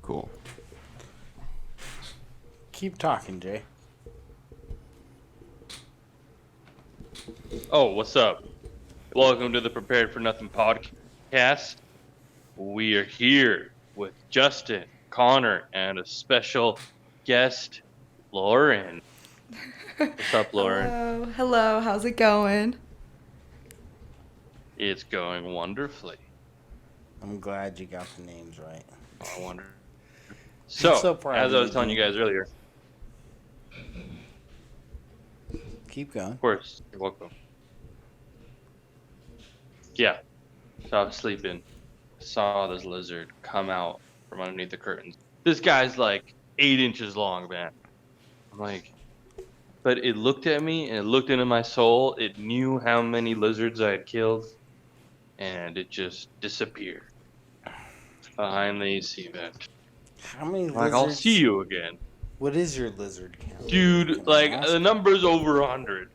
Cool. Keep talking, Jay. Oh, what's up? Welcome to the Prepared for Nothing podcast. We are here with Justin, Connor, and a special guest, Lauren. What's up, Lauren? Hello. How's it going? It's going wonderfully. I'm glad you got the names right. I wonder. So, so proud as of I was you, telling you dude. guys earlier, Keep going. of course, you're welcome. Yeah, so I was sleeping, saw this lizard come out from underneath the curtains. This guy's like 8 inches long, man. I'm like, but it looked at me and it looked into my soul. It knew how many lizards I had killed, and it just disappeared behind the AC vent. How many Like, lizards? I'll see you again. What is your lizard count? Can Dude, I like, ask? the number's over 100.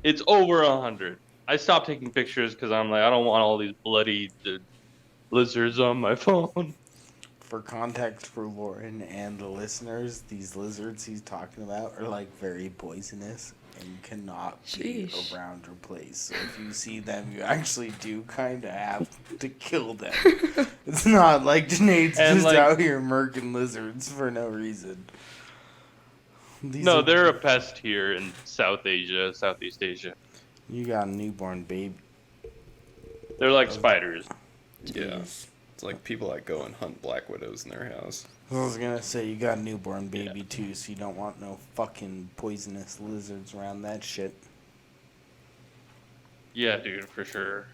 It's over 100. I stopped taking pictures because I'm like, I don't want all these bloody lizards on my phone. For context for Lauren and the listeners, these lizards he's talking about are like very poisonous and cannot be Sheesh. around your place. So if you see them, you actually do kind of have to kill them. It's not like Janae's And, just like- out here murking lizards for no reason. These No, are- they're a pest here in Southeast Asia. You got a newborn baby. They're like spiders. Yeah. It's like people that go and hunt black widows in their house. I was gonna say you got a newborn baby too, so you don't want no fucking poisonous lizards around that shit. Yeah, dude, for sure.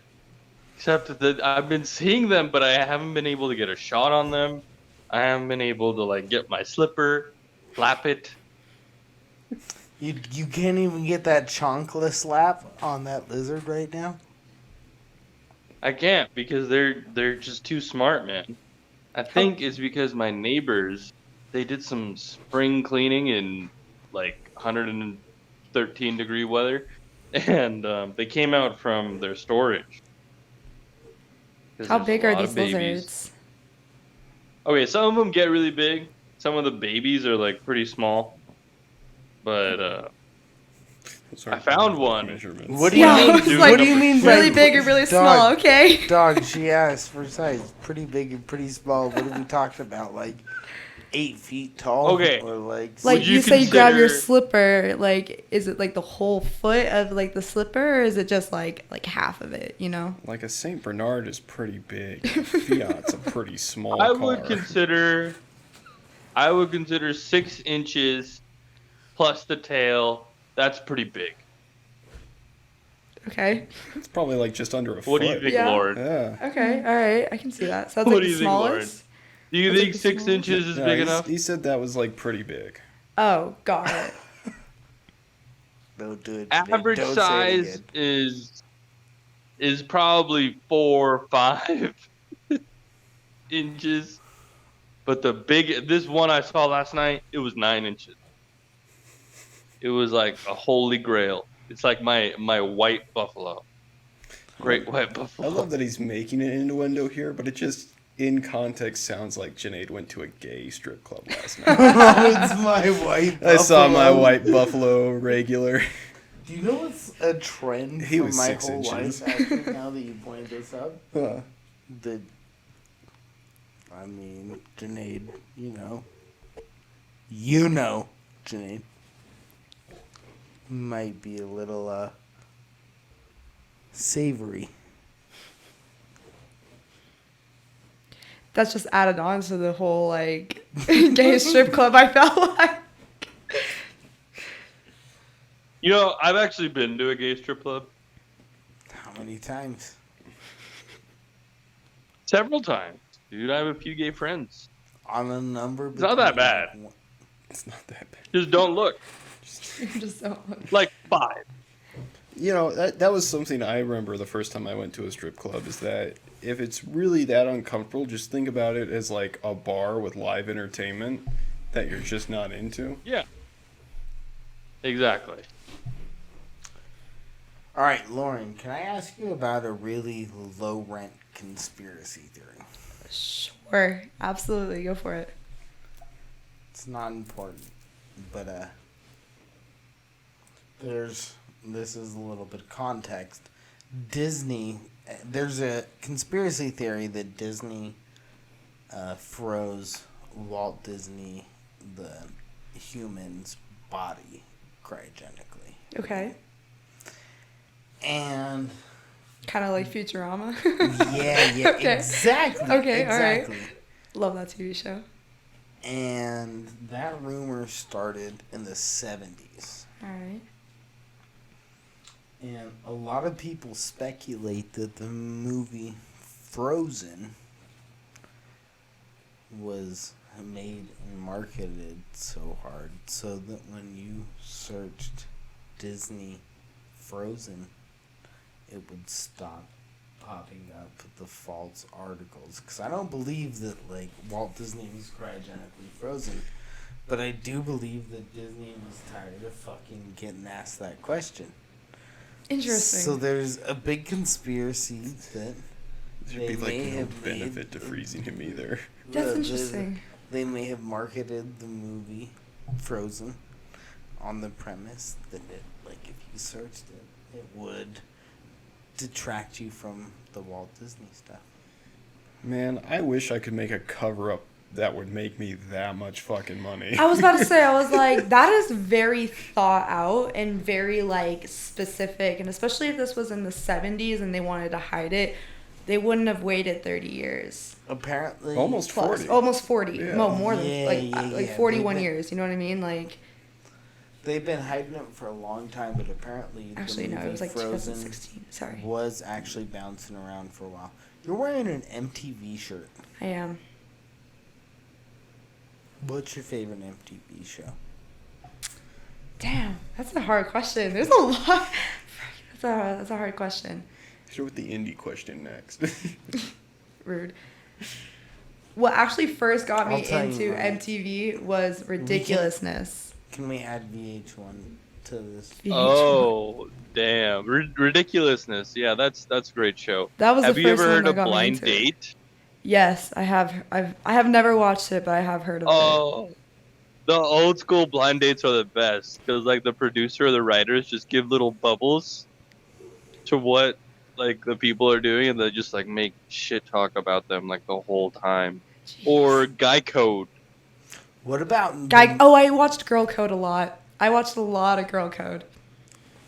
Except that I've been seeing them, but I haven't been able to get a shot on them. I haven't been able to like get my slipper, flap it. You can't even get that chonkla slap on that lizard right now. I can't because they're just too smart, man. I think it's because my neighbors, they did some spring cleaning in like 113-degree weather, and they came out from their storage. 'Cause How there's big a are lot these of babies. lizards? Okay, some of them get really big. Some of the babies are like pretty small. But Those I aren't found perfect one. measurements. What do you Yeah, mean? I was dude? like, What do you mean? really by- big or really Dog, small? Okay. Dog, she asked for size. Pretty big and pretty small. What are we talking about? Like 8 feet tall? Okay. Or like, Like Would you, you say you grab your consider- slipper, like is it like the whole foot of like the slipper, or is it just like half of it, you know? Like a Saint Bernard is pretty big. A Fiat's a pretty small I car. would consider 6 inches plus the tail. That's pretty big. Okay. It's probably like just under a What foot. do you think, Yeah. Lauren? Yeah. Okay. All right. I can see that. Sounds What like do the you think, Lauren? smallest. Do you That's think like the 6 smallest. inches is No, big he's- enough? He said that was like pretty big. Oh, got it. don't do it. Average Don't say it size again. is probably 4 or 5 inches. But this one I saw last night, it was 9 inches. It was like a holy grail. It's like my white buffalo. Great white I buffalo. love that he's making an innuendo here, but it just, in context, sounds like Janaid went to a gay strip club last night. Oh, it's my white I saw my buffalo. white buffalo regular. Do you know what's a trend He for was my 6 whole inches. life, actually, now that you pointed this up? Huh. I mean, Janaid, Janaid, might be a little, savory. That's just added on to the whole like gay strip club. I felt like. You know, I've actually been to a gay strip club How many times? several times. Dude, I have a few gay friends. On a number It's not that between, bad. like, It's not that bad. Just don't look. Just don't. Like 5. You know, that was something I remember the first time I went to a strip club, is that if it's really that uncomfortable, just think about it as like a bar with live entertainment that you're just not into. Yeah. Exactly. All right, Lauren, can I ask you about a really low rent conspiracy theory? Sure. Sure, absolutely, go for it. It's not important, but this is a little bit of context. Disney, there's a conspiracy theory that Disney froze Walt Disney, the human's body, cryogenically. Okay. And Kind of like Futurama. yeah, Okay. exactly. Okay, all right. exactly. Love that TV show. And that rumor started in the 70s. All right. And a lot of people speculate that the movie Frozen was made and marketed so hard so that when you searched Disney Frozen, it would stop popping up the false articles. Because I don't believe that, like, Walt Disney was cryogenically frozen, but I do believe that Disney was tired of fucking getting asked that question. Interesting. So there's a big conspiracy that There'd be they like may no have benefit made- to freezing him either. That's the- interesting. They may have marketed the movie Frozen on the premise that it, like, if you searched it, it would detract you from the Walt Disney stuff. Man, I wish I could make a cover up that would make me that much fucking money. I was about to say, I was like, that is very thought out and very like specific, and especially if this was in the 70s and they wanted to hide it, they wouldn't have waited 30 years. Apparently, Almost Plus, 40. almost 40. Yeah. No, more than Yeah, like yeah, like yeah. 41 They- years. You know what I mean? Like, they've been hiding it for a long time, but apparently actually, the no, movie it was like Frozen 2016. Sorry, was actually bouncing around for a while. You're wearing an MTV shirt. I am. What's your favorite MTV show? Damn, that's a hard question. There's a lot. That's a hard question. Hit with the indie question next. Rude. What actually first got I'll me tell you into mine. MTV was ridiculousness. Can we add VH1 to this? Oh, damn. Ridiculousness. Yeah, that's a great show. That was Have the you first ever one heard that of got me Blind into it. Date? Yes, I have. I have never watched it, but I have heard of it. Oh, the old school blind dates are the best because like the producer or the writers just give little bubbles to what like the people are doing, and they just like make shit talk about them like the whole time. Or Guy Code. What about Guy. Oh, I watched Girl Code a lot. I watched a lot of Girl Code.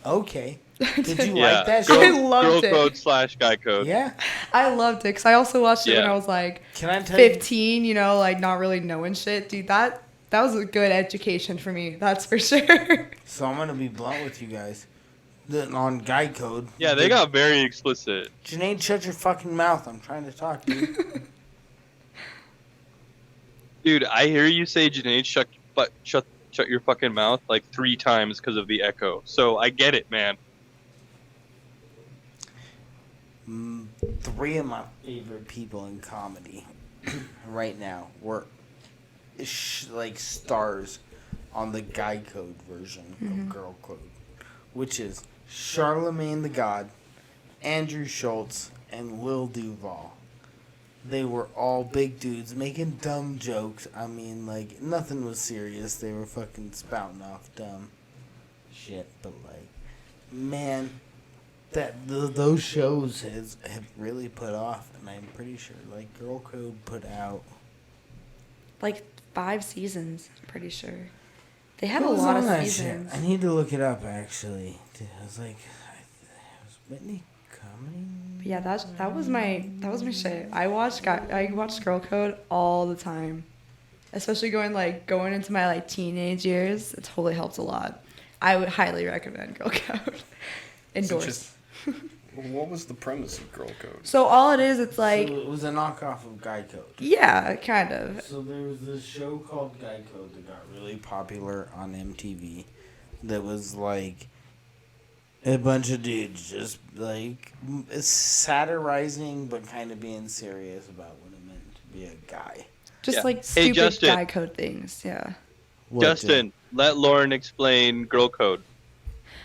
Okay. Did you Yeah, like that Girl, show? I loved Girl it. Code / Guy Code. Yeah. I loved it because I also watched it when Yeah. I was like Can I tell you? 15. You know, like not really knowing shit, dude. That was a good education for me. That's for sure. So I'm gonna be blunt with you guys. On Guy Code. Yeah, they got very explicit. Janae, shut your fucking mouth. I'm trying to talk to you. Dude, I hear you say, Janae, shut your fucking mouth like 3 times because of the echo. So I get it, man. 3 of my favorite people in comedy right now were like stars on the Guy Code version of Girl Code, which is Charlemagne the God, Andrew Schultz, and Lil Duval. They were all big dudes making dumb jokes. I mean, like, nothing was serious. They were fucking spouting off dumb shit. But, like, man, those shows have really put off. And I'm pretty sure, like, Girl Code put out... Like 5 seasons, I'm pretty sure. They had Who a was lot on of that seasons. shit? I need to look it up, actually. I was like... Was Whitney coming? But yeah, that was my shit. I watched Girl Code all the time, especially going into my like teenage years. It totally helped a lot. I would highly recommend Girl Code. Endorse. Just- what was the premise of Girl Code? So all it is, it's like So it was a knockoff of Guy Code. yeah, kind of. So there was this show called Guy Code that got really popular on MTV that was like a bunch of dudes just like satirizing but kind of being serious about what it meant to be a guy. Just Yeah. like Hey, stupid Justin. Guy Code things. Yeah. Justin, let Lauren explain Girl Code.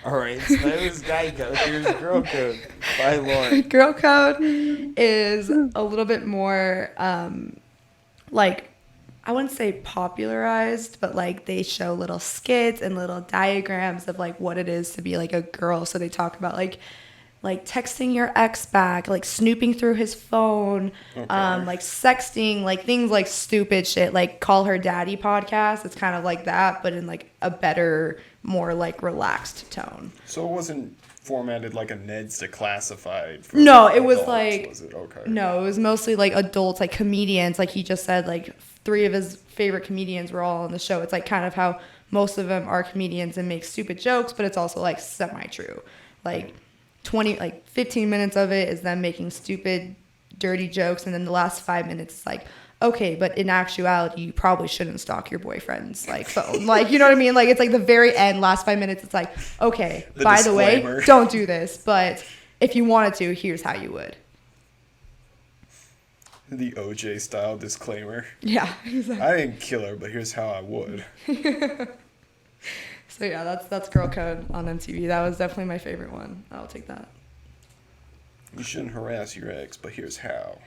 Alright, so that was Guy Code. Here's Girl Code by Lauren. Girl Code is a little bit more like, I wouldn't say popularized, but like they show little skits and little diagrams of like what it is to be like a girl. So they talk about like texting your ex back, like snooping through his phone, like sexting, like things like stupid shit, like Call Her Daddy podcast. It's kind of like that, but in like a better, more like relaxed tone. So it wasn't formatted like a Ned's Declassified. For No, it was adults, like was it? Okay. No, it was mostly like adults, like comedians. Like he just said, like 3 of his favorite comedians were all on the show. It's like kind of how most of them are comedians and make stupid jokes, but it's also like semi-true. Like 15 minutes of it is them making stupid, dirty jokes, and then the last 5 minutes is like, okay, but in actuality, you probably shouldn't stalk your boyfriend's like phone. Like, you know what I mean? Like, it's like the very end, last 5 minutes, it's like, okay, by the way, don't do this, but if you wanted to, here's how you would. The OJ style disclaimer. Yeah, exactly. I didn't kill her, but here's how I would. So yeah, that's Girl Code on MTV. That was definitely my favorite one. I'll take that. You shouldn't harass your ex, but here's how.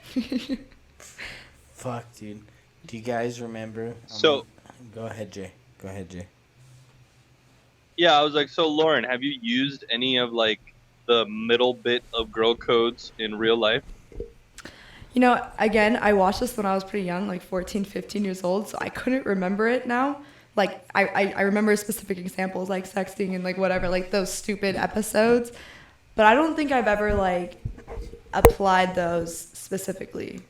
Fuck, dude. Do you guys remember? Go ahead, Jay. Yeah, I was like, so Lauren, have you used any of like the middle bit of Girl Codes in real life? You know, again, I watched this when I was pretty young, like 14, 15 years old, so I couldn't remember it now. Like, I remember specific examples, like sexting and like whatever, like those stupid episodes. But I don't think I've ever like applied those specifically.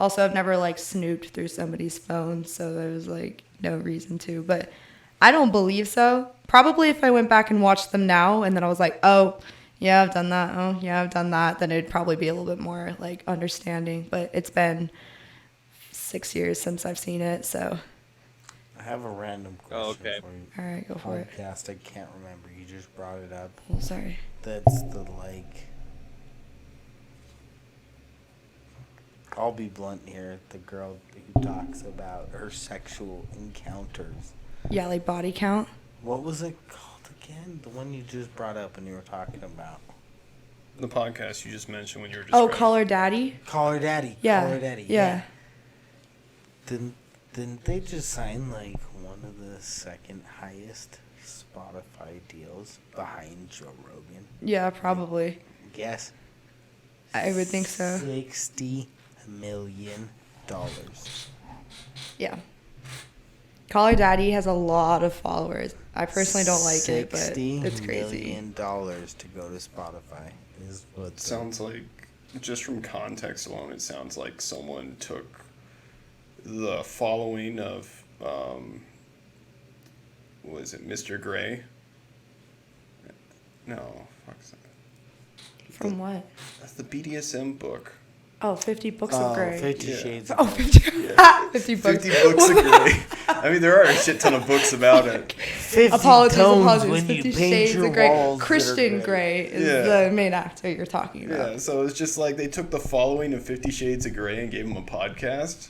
Also, I've never like snooped through somebody's phone, so there was like no reason to. But I don't believe so. Probably if I went back and watched them now and then I was like, oh, yeah, I've done that. Oh, yeah, I've done that. Then it'd probably be a little bit more like understanding. But it's been 6 years since I've seen it, so. I have a random question okay. for you. All right, go for it. Podcast, I can't remember. You just brought it up. Oh, sorry. That's the like. I'll be blunt here. The girl who talks about her sexual encounters. Yeah, like body count. What was it called again? The one you just brought up and you were talking about. The podcast you just mentioned when you were just. Oh, Call Her Daddy? Call Her Daddy. Yeah. Call Her Daddy. Yeah. Didn't they just sign like one of the second highest Spotify deals behind Joe Rogan? Yeah, probably. Guess. I would think so. $60 million. Yeah. Call Her Daddy has a lot of followers. I personally don't like it, but it's $60 crazy. million to go to Spotify is what Sounds like, just from context alone, it sounds like someone took the following of, what is it, Mr. Gray? No, fuck's that. From what? That's the BDSM book. Oh, 50 Books of Grey. 50 Yeah. Shades of Oh, Grey. 50, Yeah. 50 books. 50 books of Grey. I mean, there are a shit ton of books about it. 50 Apologies. when 50 you paint Shades your of Grey. walls that are Christian gray. Grey is Yeah. the main actor you're talking about. Yeah, so it's just like they took the following of 50 Shades of Grey and gave them a podcast.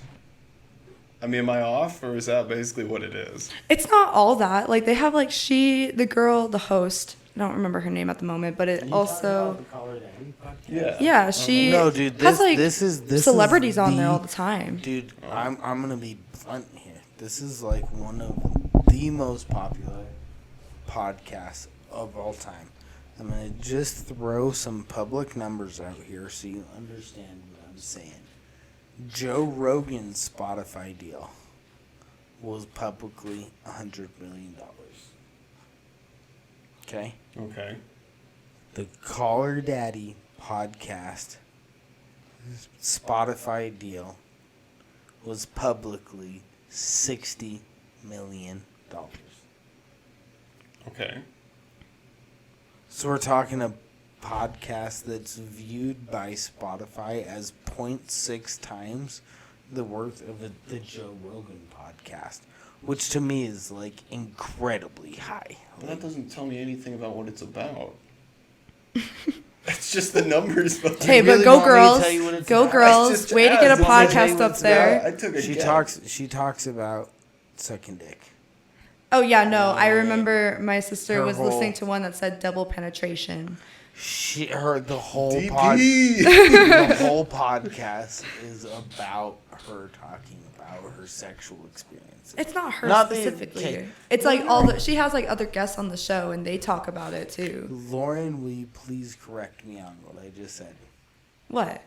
I mean, am I off, or is that basically what it is? It's not all that. Like, they have, like, the girl, the host. I don't remember her name at the moment, but it also... Yeah. Yeah, she No, dude, has, like, this is celebrities on there the- all the time. Dude, I'm gonna be blunt here. This is like one of the most popular podcasts of all time. I'm gonna just throw some public numbers out here so you understand what I'm saying. Joe Rogan's Spotify deal was publicly $100 million. Okay? Okay. The Call Her Daddy podcast Spotify deal was publicly $60 million. Okay. So we're talking a podcast that's viewed by Spotify as 0.6 times the worth of the Joe Rogan podcast, which to me is like incredibly high. But that doesn't tell me anything about what it's about. It's just the numbers. Hey, You really but go want me to girls. tell you what it's Go about? girls. Just Way to get a asked. You want me to tell you podcast what up it's there. I took a She guess. She talks about sucking dick. Oh, yeah, no. I remember my sister Her was whole- listening to one that said double penetration. The whole DP. the whole podcast is about her talking about her sexual experiences. It's not her Not the- specifically. okay. It's like all the she has like other guests on the show and they talk about it too. Lauren, will you please correct me on what I just said? What?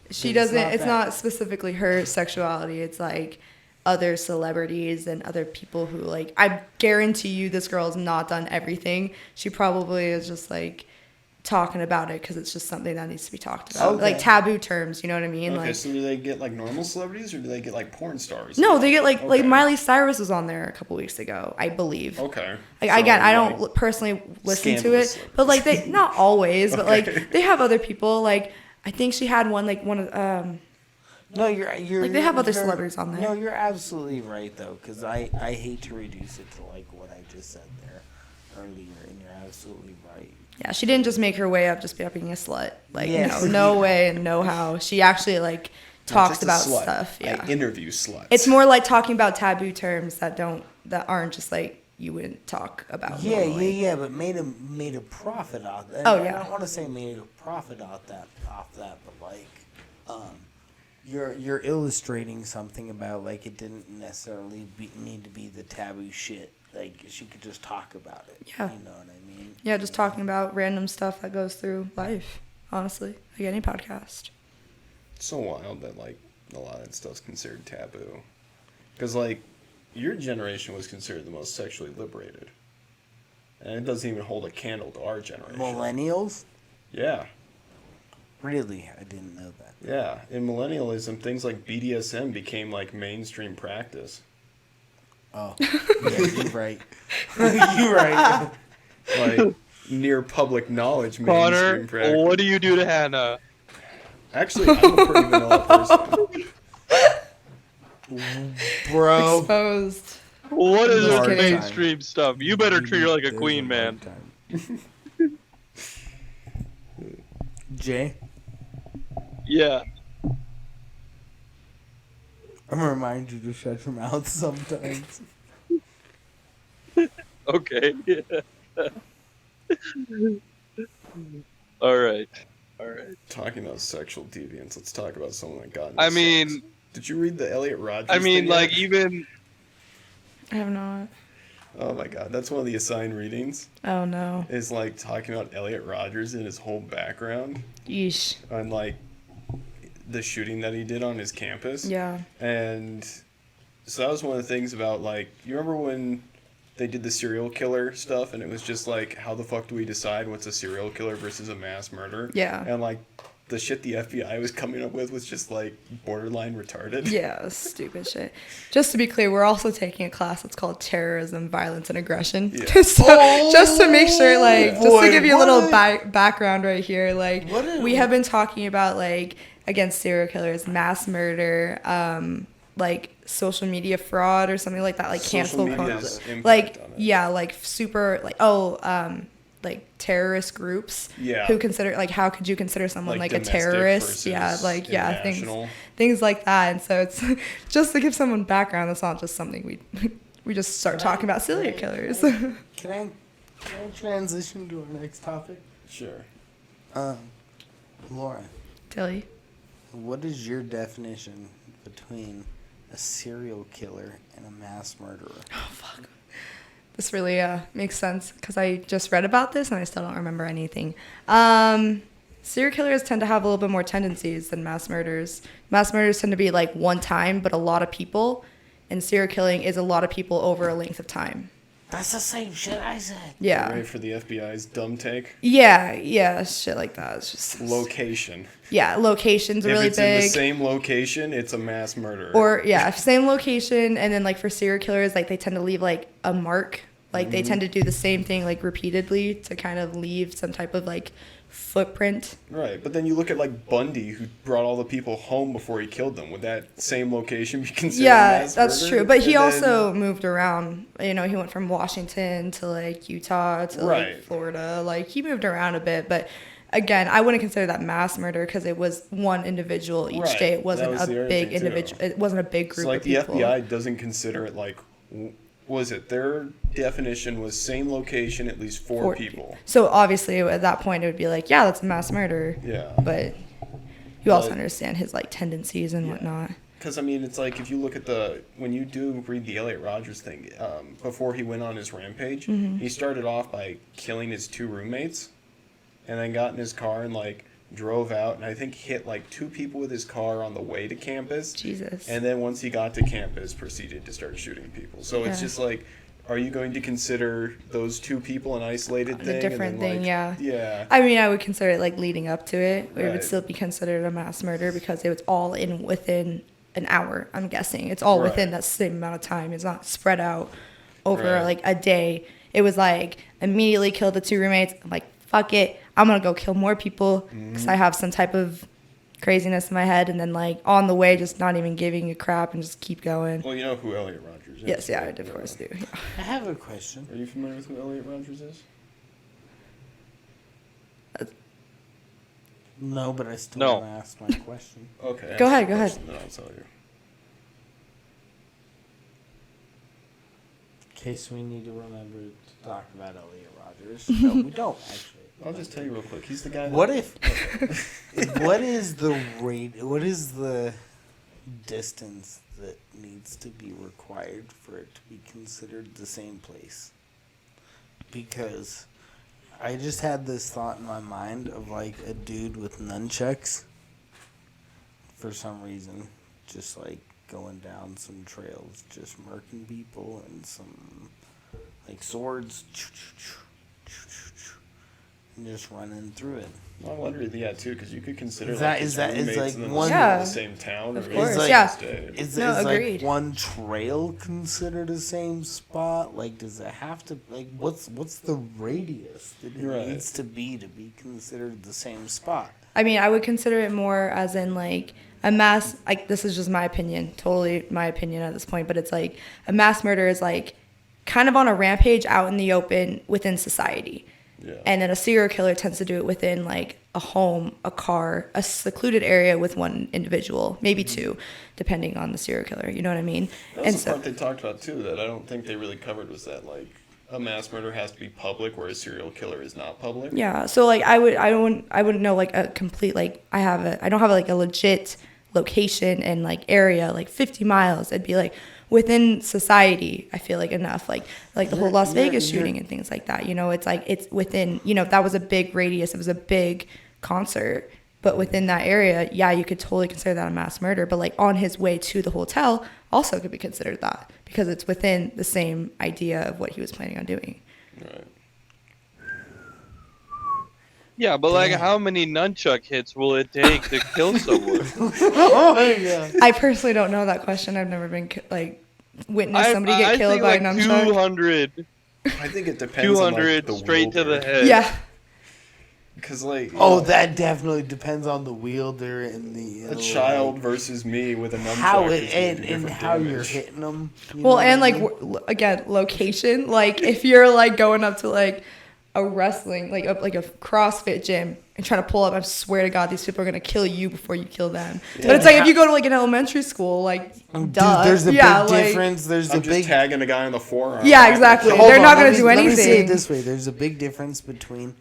She It's doesn't. not It's that. not specifically her sexuality. It's like other celebrities and other people who like. I guarantee you, this girl's not done everything. She probably is just like talking about it because it's just something that needs to be talked about. Okay. Like taboo terms. You know what I mean? Okay, Like so do they get like normal celebrities or do they get like porn stars? no, they get like Okay. Miley Cyrus was on there a couple weeks ago, I believe. Okay. Like So, again, I don't like, personally listen to scandalous it, but like they not always, but Okay. like they have other people. Like I think she had one of No, you're Like, they have other you're- celebrities on there. No, you're absolutely right though, because I hate to reduce it to like what I just said there earlier, and you're absolutely right. yeah, she didn't just make her way up just by being a slut. Like Yes. no way and no how. She actually like not talks just a about slut. stuff. Yeah, I interview sluts. it's more like talking about taboo terms that aren't just like you wouldn't talk about. Yeah, normally. yeah, but made a profit out that. Oh, yeah. I don't want to say made a profit off that, but like, you're illustrating something about like it didn't necessarily need to be the taboo shit. Like she could just talk about it. Yeah. You know what I mean? Yeah, just talking about random stuff that goes through life. Honestly, like any podcast. It's so wild that like a lot of that stuff's considered taboo, because like your generation was considered the most sexually liberated, and it doesn't even hold a candle to our generation. Millennials? Yeah, Really, I didn't know that. yeah. In millennialism, things like BDSM became like mainstream practice. Oh, yeah, you're right. You're right. Like near public knowledge Connor, mainstream practice. what do you do to Hannah? Actually, I'm a pretty vanilla person. Bro. Exposed. What is this Hard time. mainstream stuff? You better treat her like a queen, man. Jay, Yeah. I'm gonna remind you to shut your mouth sometimes. Okay. All right. All right. Talking about sexual deviance, let's talk about someone that got. Into I sex. mean, did you read the Elliot Rodgers? I mean, thing like yet? even I have not. Oh my god, that's one of the assigned readings. Oh no. Is like talking about Elliot Rodgers and his whole background Yeesh. on like the shooting that he did on his campus. Yeah. And so that was one of the things about like, you remember when they did the serial killer stuff and it was just like, how the fuck do we decide what's a serial killer versus a mass murder? Yeah. And like the shit the FBI was coming up with was just like borderline retarded. Yeah, stupid shit. Just to be clear, we're also taking a class that's called terrorism, violence, and aggression. Yeah. So, just to make sure, like, just to boy, give you a little what? background right here, like, What is- we have been talking about, like, against serial killers, mass murder, like, social media fraud or something like that, like, Social cancel media's culture. impact Like, on it. yeah, like, super, like, like terrorist groups Yeah. who consider, like, how could you consider someone like a domestic terrorist? Yeah, versus like, yeah, international. things like that. And so it's just to give someone background. That's not just something we just start talking about serial killers. Can I transition to our next topic? Sure. Laura, Tilly. what is your definition between a serial killer and a mass murderer? Oh fuck. This really makes sense because I just read about this and I still don't remember anything. Serial killers tend to have a little bit more tendencies than mass murders. Mass murders tend to be like one time, but a lot of people, and serial killing is a lot of people over a length of time. That's the same shit I said. Yeah. Ready for the FBI's dumb take? Yeah, shit like that. It's just Location. yeah, location's If really it's big. in the same location, it's a mass murder. Or yeah, same location, and then like for serial killers, like they tend to leave like a mark. Like they tend to do the same thing like repeatedly to kind of leave some type of like footprint. Right, but then you look at like Bundy, who brought all the people home before he killed them. Would that same location be considered Yeah, mass that's murder? true. But he And also moved around. You know, he went from Washington to like Utah to Right. like Florida. Like he moved around a bit, but again, I wouldn't consider that mass murder because it was one individual each Right. day. It wasn't That was the a other big thing, too. individual. It wasn't a big So group like of the people. FBI doesn't consider it like was it their definition was same location, at least four people. So obviously at that point it would be like, yeah, that's a mass murder. Yeah. But you also But- understand his like tendencies and whatnot. Because, I mean, it's like if you look at when you do read the Elliot Rodgers thing, before he went on his rampage, he started off by killing his 2 roommates and then got in his car and, like, drove out and I think hit, like, 2 people with his car on the way to campus. Jesus. And then once he got to campus, proceeded to start shooting people. So it's Yeah. just like, are you going to consider those 2 people an isolated thing? A different and then, thing, like, yeah. Yeah. I mean, I would consider it like leading up to it. It would Right. still be considered a mass murder because it was all within an hour, I'm guessing. It's all within Right. that same amount of time. It's not spread out over Right. like a day. It was like immediately killed the 2 roommates. I'm like, fuck it. I'm going to go kill more people because I have some type of craziness in my head. And then like on the way, just not even giving a crap and just keep going. Well, you know who Elliot Rodgers is. Yes, yeah, I right? of course do. Yeah. I have a question. Are you familiar with who Elliot Rodgers is? No, but I still No. want to ask my question. Okay. Go ask ahead, the go ahead. question, Then I'll tell you. In case we need to remember to talk about Elliot Rodgers. No, we don't actually. I'll just tell you real quick. He's the guy. That, What if? What is the rate? What is the distance that needs to be required for it to be considered the same place? Because I just had this thought in my mind of like a dude with nunchucks. For some reason, just like going down some trails, just murking people and some like swords. And just running through it. I wonder, yeah, too, because you could consider Is that- like, is his that- is, roommates like, and then one- live in Yeah. the same town. Of or course, like, yeah. stay. Is, No, is agreed. like one trail considered the same spot? Like, does it have to like what's the radius that it Right. needs to be considered the same spot? I mean, I would consider it more as in like a mass, like this is just my opinion, totally my opinion at this point, but it's like a mass murder is like kind of on a rampage out in the open within society. Yeah. And then a serial killer tends to do it within like a home, a car, a secluded area with one individual, maybe 2, depending on the serial killer. You know what I mean? That was the part they talked about, too, that I don't think they really covered was that, like, a mass murder has to be public, where a serial killer is not public. yeah. So like I wouldn't know like a complete like I don't have like a legit location and like area like 50 miles. It'd be like within society. I feel like enough like the whole Las Vegas shooting and things like that. You know, it's like it's within. You know, that was a big radius. It was a big concert. But within that area, yeah, you could totally consider that a mass murder. But like on his way to the hotel, also could be considered that because it's within the same idea of what he was planning on doing. Right. Yeah, but like, how many nunchuck hits will it take to kill someone? Oh yeah. I personally don't know that question. I've never been like witnessed somebody get killed think by like a nunchuck. 200, I think it depends on, 200 like, straight to the wielder. head. Yeah, Because, like, you Oh, know, that definitely depends on the wielder and the a child versus me with a nunchuck how is it gonna and, do and different how you're damage. hitting them. well, and like again, location. Like if you're like going up to like a wrestling, like a CrossFit gym and trying to pull up, I swear to God, these people are gonna kill you before you kill them. But it's like if you go to like an elementary school, like Dude, duh, there's a yeah, big like, difference. There's I'm a just big tagging a guy on the forearm. Yeah, exactly. Hold They're on, not gonna let me- do Let me say it anything. this way: there's a big difference between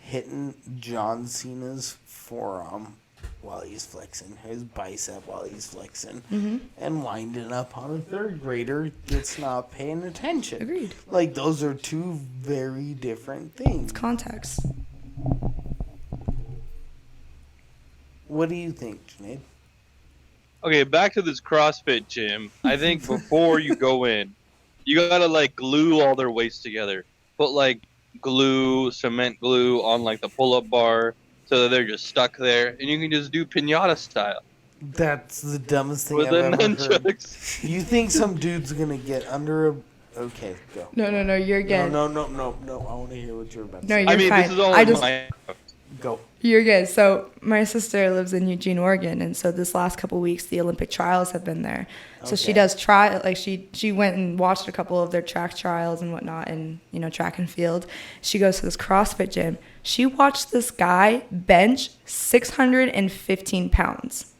hitting John Cena's forearm while he's flexing, his bicep while he's flexing, Mm-hmm. and winding up on a third grader that's not paying attention. Agreed. Like those are two very different things. context. What do you think, Janaid? Okay, back to this CrossFit gym. I think before you go in, you gotta like glue all their weights together. Put like glue, cement glue on like the pull-up bar so that they're just stuck there, and you can just do pinata style That's the dumbest thing with I've the ever heard. nunchucks. You think some dude's gonna get under a? Okay, go. No, you're good. No. I want to hear what you're about to No, say. you're I mean, fine. this is all I just my. Go. You're good. So my sister lives in Eugene, Oregon, and so this last couple weeks the Olympic trials have been there. So she Okay. does try like she went and watched a couple of their track trials and whatnot, and track and field. She goes to this CrossFit gym. She watched this guy bench 615 pounds.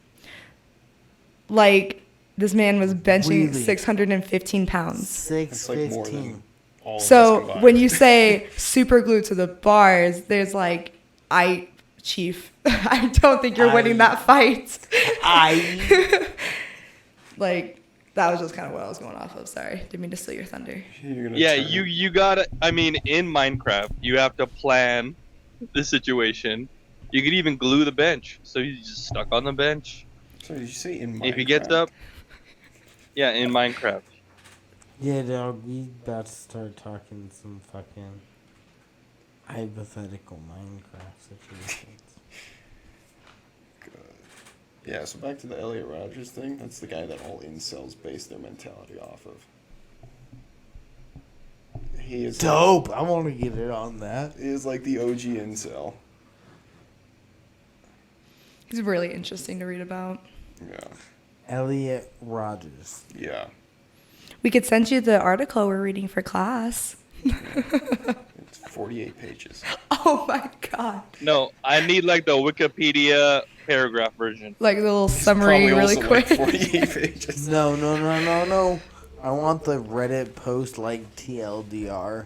Like This man was benching Really? 615 pounds. It's like more 615. than all of us So combined. when you say super glued to the bars, there's like, Chief, I don't think you're winning that fight. Like, that was just kind of what I was going off of. Sorry, didn't mean to steal your thunder. You're gonna Yeah, turn- you gotta. I mean, in Minecraft, you have to plan the situation. You could even glue the bench, so he's just stuck on the bench. Sorry, did you say in Minecraft? If he gets up, yeah, in Minecraft. Yeah, dog, we about to start talking some fucking hypothetical Minecraft situations. Yeah, so back to the Elliot Rodgers thing. That's the guy that all incels base their mentality off of. He is Dope! I want to get it on that. He is like the OG incel. He's really interesting to read about. Yeah. Elliot Rodgers. Yeah. We could send you the article we're reading for class. It's 48 pages. Oh my god. No, I need like the Wikipedia paragraph version. Like a little summary Probably really also quick. like 48 pages. No. I want the Reddit post like TLDR.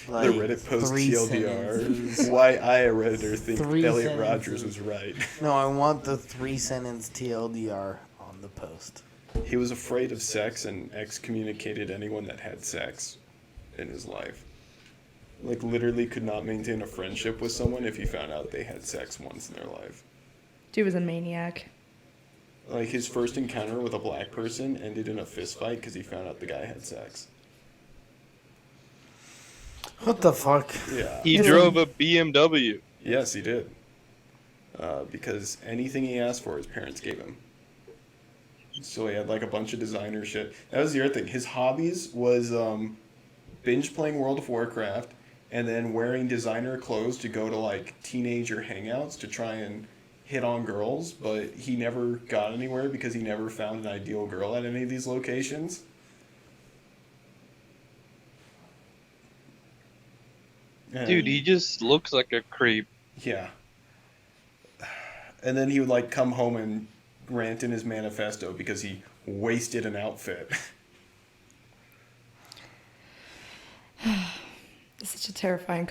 Like The Reddit post 3 TLDR. sentences. Why I, a Redditor, think 3 Elliot Rodgers sentences. was right. No, I want the 3-sentence TLDR on the post. He was afraid of sex and excommunicated anyone that had sex in his life. Like, literally could not maintain a friendship with someone if he found out they had sex once in their life. Dude was a maniac. Like, his first encounter with a black person ended in a fist fight because he found out the guy had sex. What the fuck? Yeah. He drove a BMW. Yes, he did. Because anything he asked for, his parents gave him. So he had like a bunch of designer shit. That was the other thing. His hobbies was binge playing World of Warcraft and then wearing designer clothes to go to like teenager hangouts to try and hit on girls, but he never got anywhere because he never found an ideal girl at any of these locations. Dude, he just looks like a creep. Yeah. And then he would like come home and rant in his manifesto because he wasted an outfit. It's such a terrifying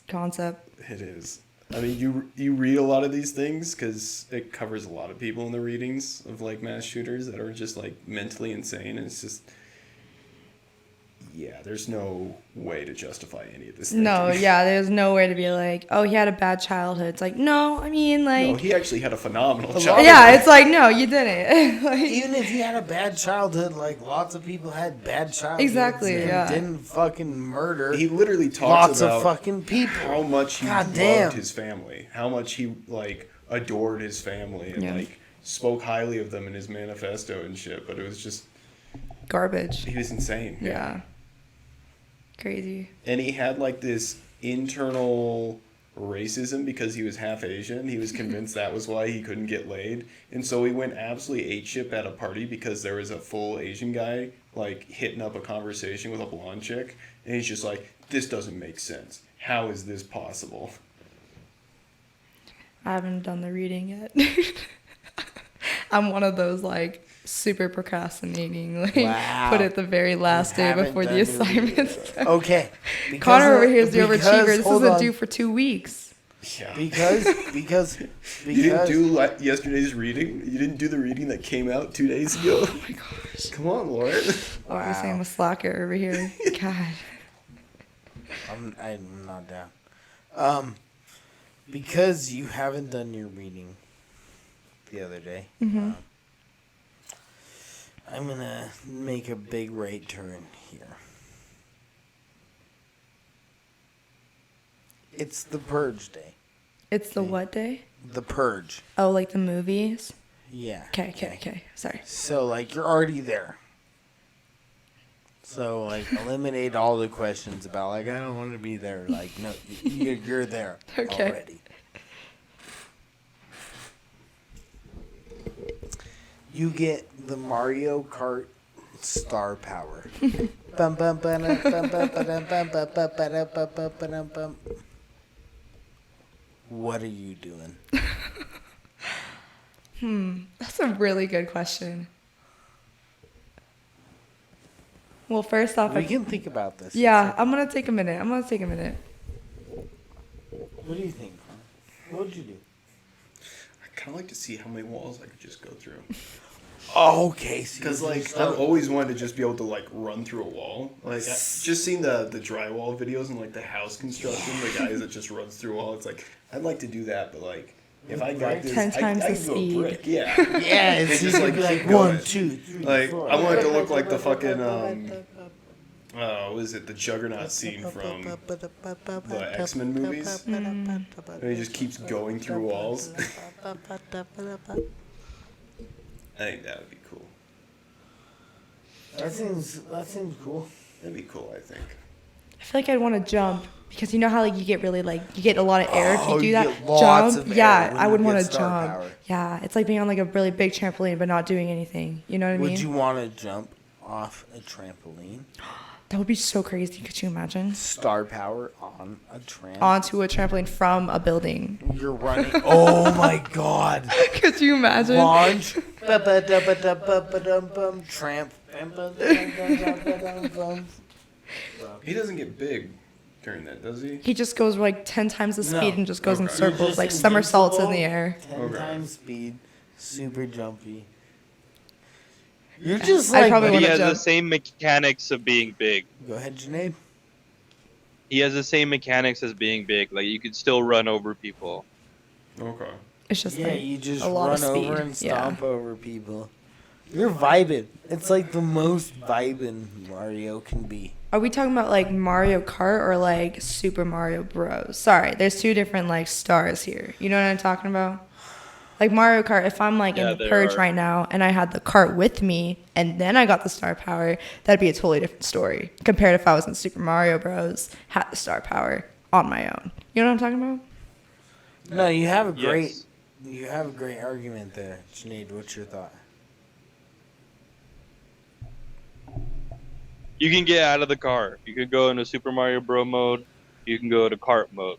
concept. It is. I mean, you read a lot of these things because it covers a lot of people in the readings of like mass shooters that are just like mentally insane, and it's just, yeah, there's no way to justify any of this. No, thinking. yeah, there's no way to be like, oh, he had a bad childhood. It's like, no, I mean, like, No, he actually had a phenomenal lot- childhood. yeah, it's like, no, you didn't. Like, Even if he had a bad childhood, like lots of people had bad childhoods. Exactly, and yeah. didn't fucking murder He literally talks lots about of fucking people. how much he God loved damn. his family, how much he like adored his family, and Yeah. like spoke highly of them in his manifesto and shit. But it was just, garbage. he was insane. Yeah. Crazy. And he had like this internal racism because he was half Asian. He was convinced that was why he couldn't get laid. And so he went absolutely apeshit at a party because there was a full Asian guy like hitting up a conversation with a blonde chick. And he's just like, this doesn't make sense. How is this possible? I haven't done the reading yet. I'm one of those like super procrastinating, like Wow. put it the very last day haven't before the done your assignment. Okay. because Connor of- over here is the because- overachiever. This hold isn't on. due for 2 weeks. Yeah. Because You didn't do yesterday's reading? You didn't do the reading that came out 2 days ago? Oh my gosh. Come on, Lauren. Oh, I was saying I'm a slacker over here. God. I'm not down. Because you haven't done your reading the other day, I'm gonna make a big right turn here. It's the Purge Day. It's the what day? The Purge. Oh, like the movies? Yeah. Okay. Sorry. So, like, you're already there. So, like, eliminate all the questions about, like, I don't want to be there. Like, no, you're there Okay. already. You get the Mario Kart star power. Bum, bum, ba-dum, bum, bum, ba-dum, bum, bum, bum, ba-dum, bum, bum, ba-dum, bum. What are you doing? That's a really good question. Well, first off, We can think about this. yeah, I'm gonna take a minute. What do you think? What would you do? I kind of like to see how many walls I could just go through. Oh, okay. So Because, you like, just I've don't- always wanted to just be able to, like, run through a wall. Like, just seeing the drywall videos and, like, the house construction, the guys that just runs through a wall, it's like, I'd like to do that, but, like, if I got this, 10 times I the could do a speed. brick, yeah. Yeah, it's It's just just, like, like, keep 1, going. 2, 3, Like, 4. I want it to look like the fucking, what is it, the Juggernaut scene from the X-Men movies? And he just keeps going through walls. I think that would be cool. That seems cool. That'd be cool, I think. I feel like I'd want to jump because you know how like you get really like you get a lot of air if Oh, you do you that. get lots Jump, of air yeah, when I you would get want to star jump. power. Yeah, it's like being on like a really big trampoline but not doing anything. You know what I mean? Would you want to jump off a trampoline? That would be so crazy. Could you imagine? Star power on a tramp? Onto a trampoline from a building. You're running. Oh my god. Could you imagine? Launch. Ba-ba-da-ba-da-ba-ba-dum-bum. Tramp. Bum-bum-dum-dum-dum-dum-dum. He doesn't get big during that, does he? He just goes like 10 times the speed No. and just goes in Okay. circles, Just like somersaults in the air. 10 Okay. times speed. Super jumpy. You're just I like. probably But he wanna has the jump. same mechanics of being big. Go ahead, Janaid. He has the same mechanics as being big. Like you could still run over people. Okay. It's just Yeah, like you just a lot run of speed. over and Yeah. stomp over people. You're vibing. It's like the most vibing Mario can be. Are we talking about like Mario Kart or like Super Mario Bros? Sorry, there's two different like stars here. You know what I'm talking about? Like Mario Kart, if I'm like Yeah, in the there purge are. right now and I had the cart with me and then I got the star power, that'd be a totally different story compared if I was in Super Mario Bros, had the star power on my own. You know what I'm talking about? No, you have a Yes. great argument there, Sinead. What's your thought? You can get out of the car. You could go into Super Mario Bro mode. You can go to kart mode.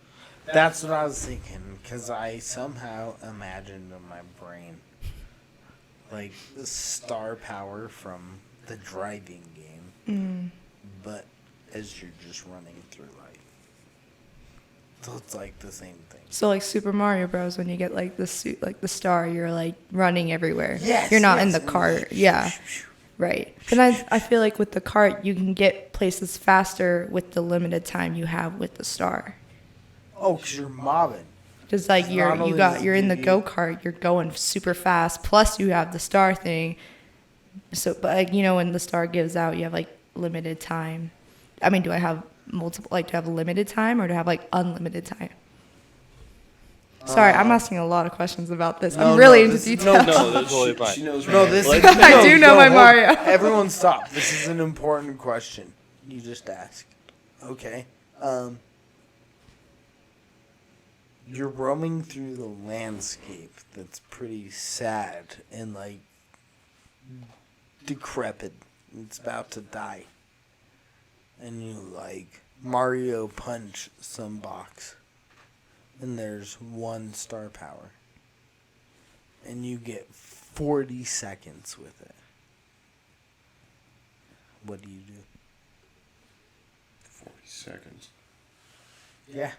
That's what I was thinking, because I somehow imagined in my brain, like, the star power from the driving game, but as you're just running through life. So it's like the same thing. So like Super Mario Bros, when you get like the suit, like the star, you're like running everywhere. Yes, You're not in yes. the cart. Yeah. Right. And I feel like with the cart, you can get places faster with the limited time you have with the star. Oh, because you're mobbing. Just like Not only does it you're in the give you- go kart, you're going super fast. Plus you have the star thing. So, but like, you know, when the star gives out, you have like limited time. I mean, do I have multiple? Like, do I have limited time or do I have like unlimited time? Sorry, I'm asking a lot of questions about this. No, I'm really no, into this is- detail. No, that's totally fine. She knows. No, right this now. is. I do know my hold- Mario. Everyone stop. This is an important question. You just asked. Okay. You're roaming through the landscape that's pretty sad and like decrepit. It's about to die. And you like Mario punch some box. And there's 1 star power. And you get 40 seconds with it. What do you do? 40 seconds. Yeah.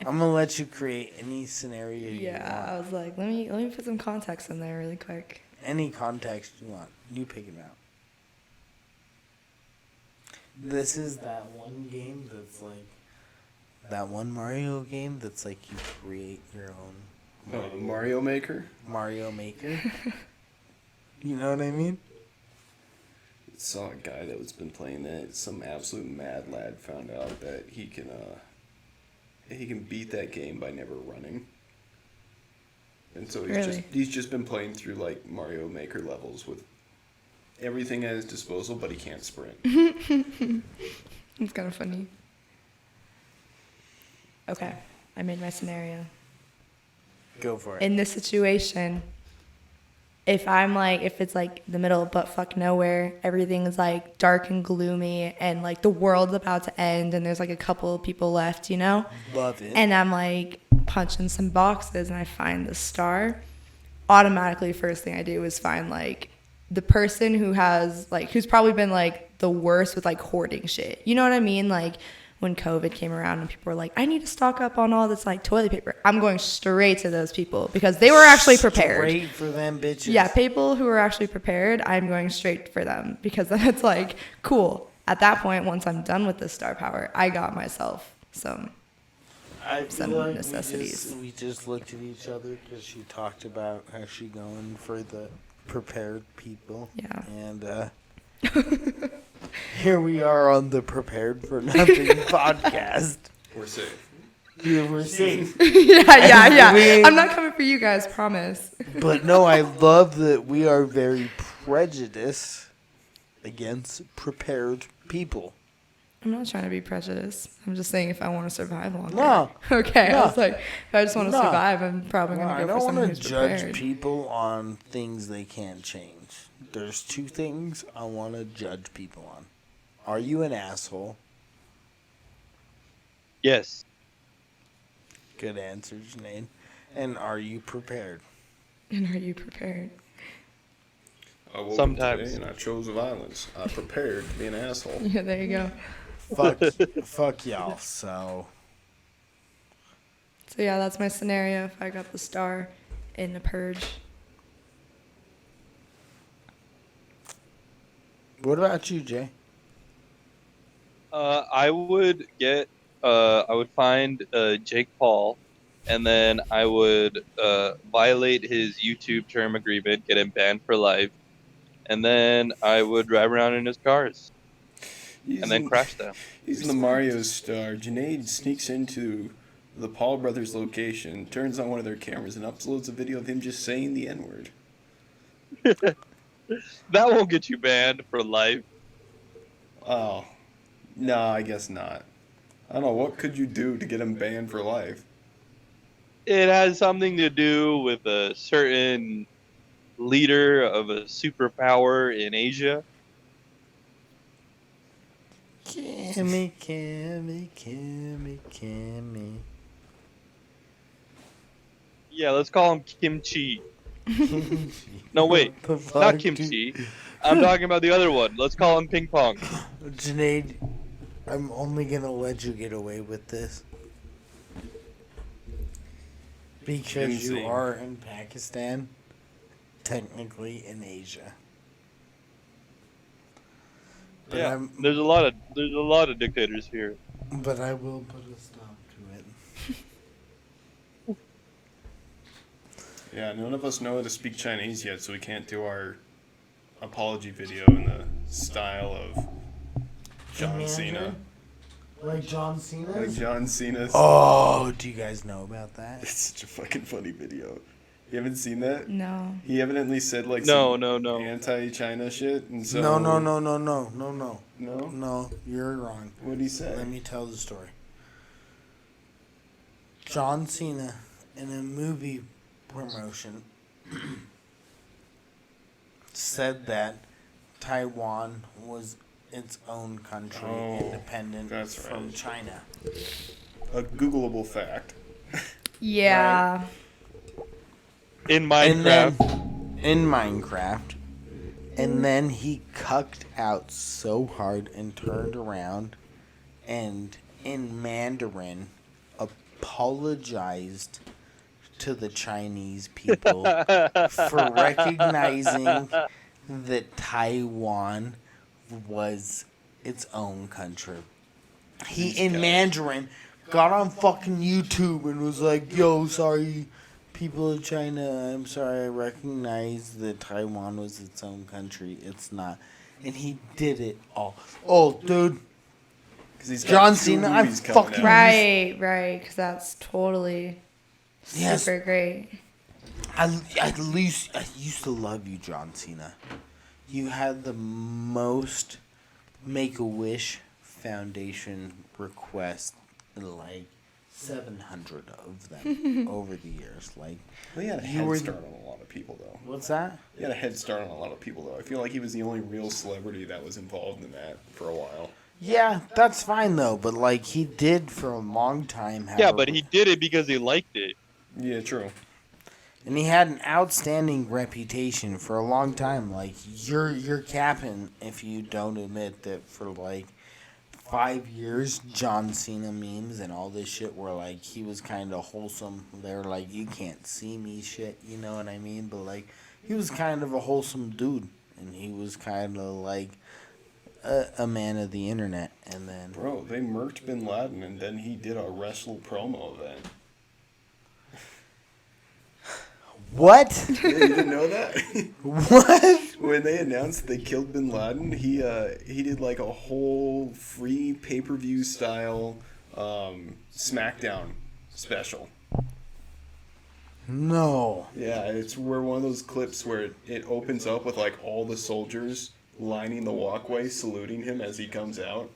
I'm gonna let you create any scenario you Yeah, I want. was like, let me put some context in there really quick. Any context you want. You pick it out. This is that one game that's like that one Mario game that's like you create your own Mario Maker. Mario Maker. You know what I mean? Saw a guy that was been playing that. Some absolute mad lad found out that he can beat that game by never running. And so Really? he's just been playing through like Mario Maker levels with everything at his disposal, but he can't sprint. It's kind of funny. Okay, I made my scenario. Go for it. In this situation, if it's like the middle of buttfuck nowhere, everything's like dark and gloomy and like the world's about to end and there's like a couple of people left, you know? Love it. And I'm like punching some boxes and I find the star. Automatically, first thing I do is find like the person who has like who's probably been like the worst with like hoarding shit. You know what I mean? Like when COVID came around and people were like, I need to stock up on all this like toilet paper. I'm going straight to those people because they were actually prepared. Straight for them bitches. Yeah, people who are actually prepared, I'm going straight for them because then it's like, cool. At that point, once I'm done with this star power, I got myself some. I feel some like necessities. We just looked at each other because she talked about how she going for the prepared people. Yeah. And here we are on the Prepared for Nothing podcast. We're safe. Yeah, we're safe. yeah. We- I'm not coming for you guys, promise. But no, I love that we are very prejudiced against prepared people. I'm not trying to be prejudiced. I'm just saying if I want to survive longer. No. Okay, No. I was like, if I just want to No. survive, I'm probably going I to go don't for someone want who's to judge prepared. people on things they can't change. There's two things I want to judge people on. Are you an asshole? Yes. Good answer, Janae. And are you prepared? And are you prepared? I woke up Sometimes. today and I chose violence. I prepared to be an asshole. Yeah, there you go. Fuck y'all. So So yeah, that's my scenario if I got the star in the purge. what about you, Jay? I would find Jake Paul, and then I would violate his YouTube term agreement, get him banned for life, and then I would drive around in his cars and then crash them. He's the Mario star. Junaid sneaks into the Paul brothers' location, turns on one of their cameras, and uploads a video of him just saying the N-word. That won't get you banned for life. Oh. No, I guess not. I don't know. What could you do to get him banned for life? It has something to do with a certain leader of a superpower in Asia. Kimmy. Yeah, let's call him Kimchi. No, wait, The fuck, not dude? Kimchi. I'm talking about the other one. Let's call him Ping Pong. Janae, I'm only gonna let you get away with this because you Insane. are in Pakistan, technically in Asia. But Yeah, I'm- there's a lot of dictators here. But I will put a stop to it. Yeah, none of us know how to speak Chinese yet, so we can't do our apology video in the style of John Cena. Like John Cena? Like John Cena's. Oh, do you guys know about that? It's such a fucking funny video. You haven't seen that? No. He evidently said like No, some no. anti-China shit, and so No. No, No, you're wrong. what did he say? Let me tell the story. John Cena in a movie promotion said that Taiwan was its own country, Oh, independent that's from right. China. A Googleable fact. Yeah. In And then Minecraft. in Minecraft, and then he cucked out so hard and turned around and in Mandarin apologized to the Chinese people for recognizing that Taiwan was its own country. He in Mandarin got on fucking YouTube and was like, "Yo, sorry, people of China, I'm sorry, I recognize that Taiwan was its own country. It's not." And he did it all. Oh, dude. 'Cause he's got John 2 Cena, I movies coming fucking- out. Right, because that's totally Yes. super great. At least I used to love you, John Cena. You had the most Make-A-Wish Foundation requests, like 700 of them over the years. Like, Well, he had a You head were- start on a lot of people, though. what's that? He had a head start on a lot of people, though. I feel like he was the only real celebrity that was involved in that for a while. Yeah, that's fine though. But like, he did for a long time. Have Yeah, a- but he did it because he liked it. Yeah, true. And he had an outstanding reputation for a long time. Like, you're capping if you don't admit that for like 5 years, John Cena memes and all this shit were like, he was kind of wholesome. They're like, you can't see me shit, you know what I mean? But like, he was kind of a wholesome dude. And he was kind of like a man of the internet. And then, Bro, they murked Bin Laden, and then he did a wrestle promo event. what? Yeah, you didn't know that? What? When they announced they killed Bin Laden, he did like a whole free pay-per-view style SmackDown special. No. Yeah, it's where one of those clips where it opens up with like all the soldiers lining the walkway saluting him as he comes out.